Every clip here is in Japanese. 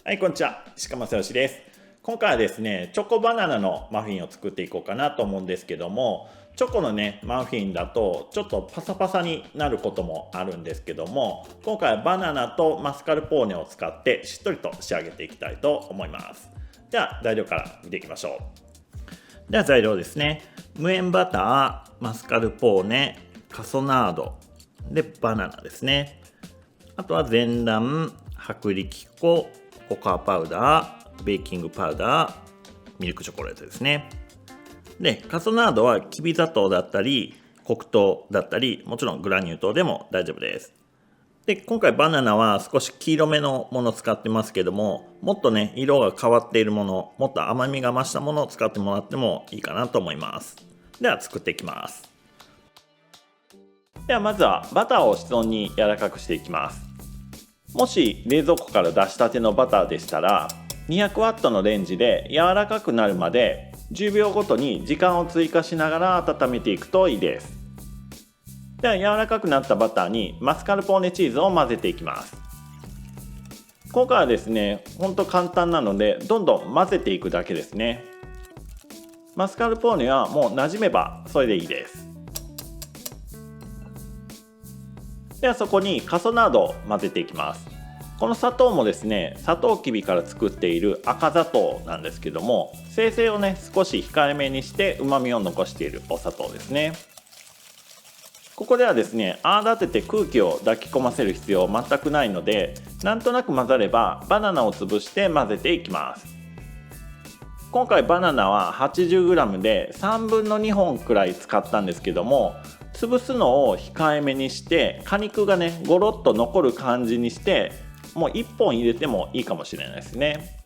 はい、こんにちは。石川正義です。今回はですね、チョコバナナのマフィンを作っていこうかなと思うんですけども、チョコのね、マフィンだとちょっとパサパサになることもあるんですけども、今回はバナナとマスカルポーネを使ってしっとりと仕上げていきたいと思います。では、材料から見ていきましょう。では、材料ですね。無塩バター、マスカルポーネ、カソナード、で、バナナですね。あとは全卵、薄力粉、ココアパウダー、ベーキングパウダー、ミルクチョコレートですね。で、カソナードはきび砂糖だったり黒糖だったり、もちろんグラニュー糖でも大丈夫です。で、今回バナナは少し黄色めのものを使ってますけども、もっとね、色が変わっているもの、もっと甘みが増したものを使ってもらってもいいかなと思います。では作っていきます。ではまずはバターを室温に柔らかくしていきます。もし冷蔵庫から出したてのバターでしたら、200ワットのレンジで柔らかくなるまで10秒ごとに時間を追加しながら温めていくといいです。では柔らかくなったバターにマスカルポーネチーズを混ぜていきます。今回はですね、ほんと簡単なのでどんどん混ぜていくだけですね。マスカルポーネはもう馴染めばそれでいいです。ではそこにカソナードを混ぜていきます。この砂糖もですね、サトウキビから作っている赤砂糖なんですけども、精製をね少し控えめにして旨味を残しているお砂糖ですね。ここではですね、泡立てて空気を抱き込ませる必要全くないので、なんとなく混ざればバナナを潰して混ぜていきます。今回バナナは 80g で3分の2本くらい使ったんですけども、潰すのを控えめにして果肉がねゴロッと残る感じにして、もう1本入れてもいいかもしれないですね。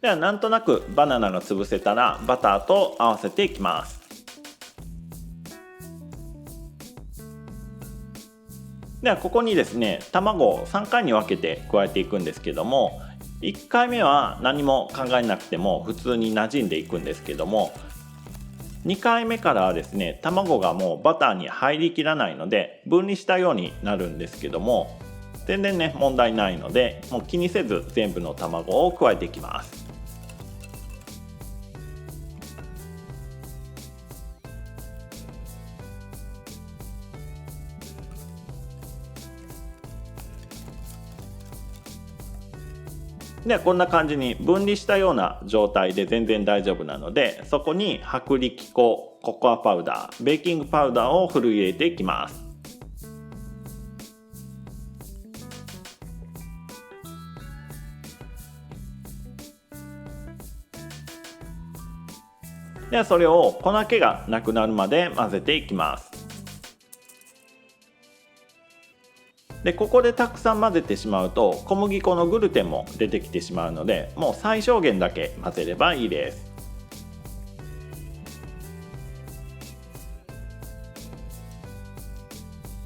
ではなんとなくバナナが潰せたらバターと合わせていきます。ではここにですね、卵を3回に分けて加えていくんですけども、1回目は何も考えなくても普通に馴染んでいくんですけども、2回目からはですね、卵がもうバターに入りきらないので分離したようになるんですけども、全然ね問題ないので、もう気にせず全部の卵を加えていきます。ではこんな感じに分離したような状態で全然大丈夫なので、そこに薄力粉、ココアパウダー、ベーキングパウダーをふるい入れていきます。ではそれを粉気がなくなるまで混ぜていきます。でここでたくさん混ぜてしまうと小麦粉のグルテンも出てきてしまうので、もう最小限だけ混ぜればいいです。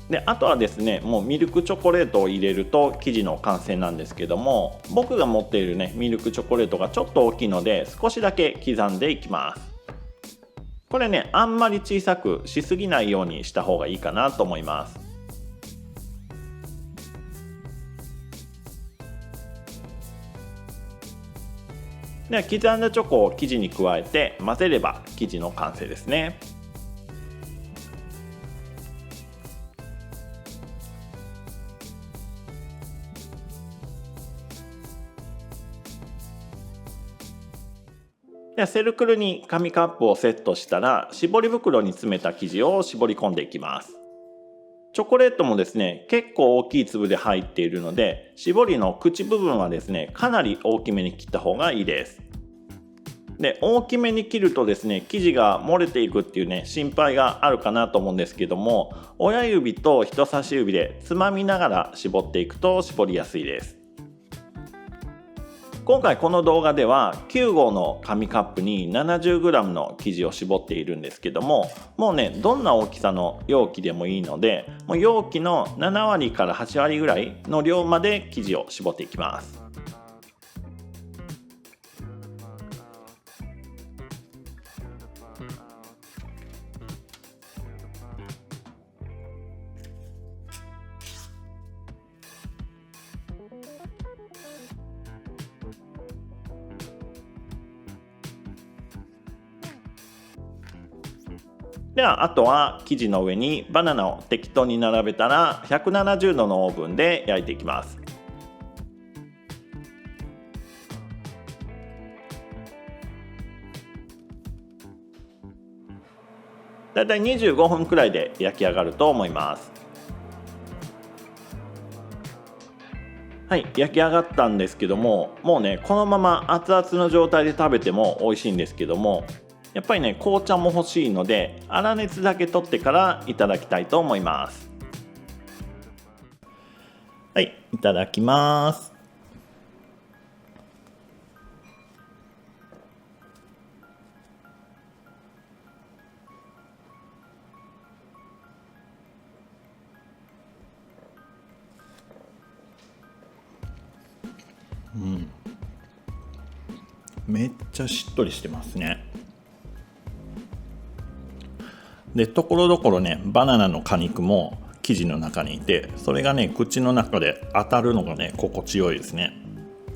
であとはですね、もうミルクチョコレートを入れると生地の完成なんですけども、僕が持っているねミルクチョコレートがちょっと大きいので少しだけ刻んでいきます。これね、あんまり小さくしすぎないようにした方がいいかなと思います。では刻んだチョコを生地に加えて混ぜれば生地の完成ですね。ではセルクルに紙カップをセットしたら、絞り袋に詰めた生地を絞り込んでいきます。チョコレートもですね、結構大きい粒で入っているので、絞りの口部分はですね、かなり大きめに切った方がいいです。で大きめに切るとですね、生地が漏れていくっていうね心配があるかなと思うんですけども、親指と人差し指でつまみながら絞っていくと絞りやすいです。今回この動画では9号の紙カップに 70g の生地を絞っているんですけども、もうねどんな大きさの容器でもいいので、もう容器の7割から8割ぐらいの量まで生地を絞っていきます。ではあとは生地の上にバナナを適当に並べたら170度のオーブンで焼いていきます。だいたい25分くらいで焼き上がると思います。はい、焼き上がったんですけども、もうねこのまま熱々の状態で食べても美味しいんですけども、やっぱりね紅茶も欲しいので粗熱だけ取ってからいただきたいと思います。はい、いただきます。めっちゃしっとりしてますね。でところどころねバナナの果肉も生地の中にいて、それがね口の中で当たるのがね心地よいですね。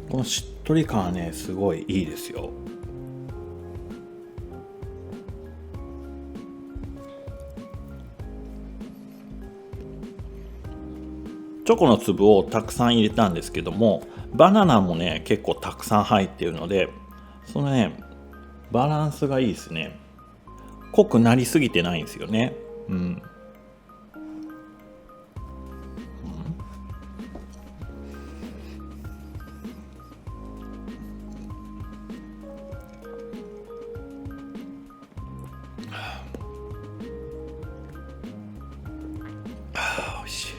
このしっとり感はねすごいいいですよ。チョコの粒をたくさん入れたんですけども、バナナもね結構たくさん入っているので、そのねバランスがいいですね。濃くなりすぎてないんですよね。美味しい。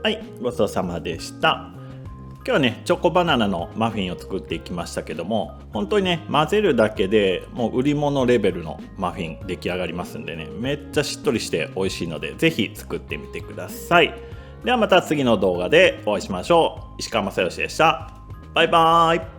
はい、ごちそうさまでした。今日はねチョコバナナのマフィンを作っていきましたけども、本当にね混ぜるだけでもう売り物レベルのマフィン出来上がりますんでね、めっちゃしっとりして美味しいのでぜひ作ってみてください。ではまた次の動画でお会いしましょう。石川正義でした。バイバーイ。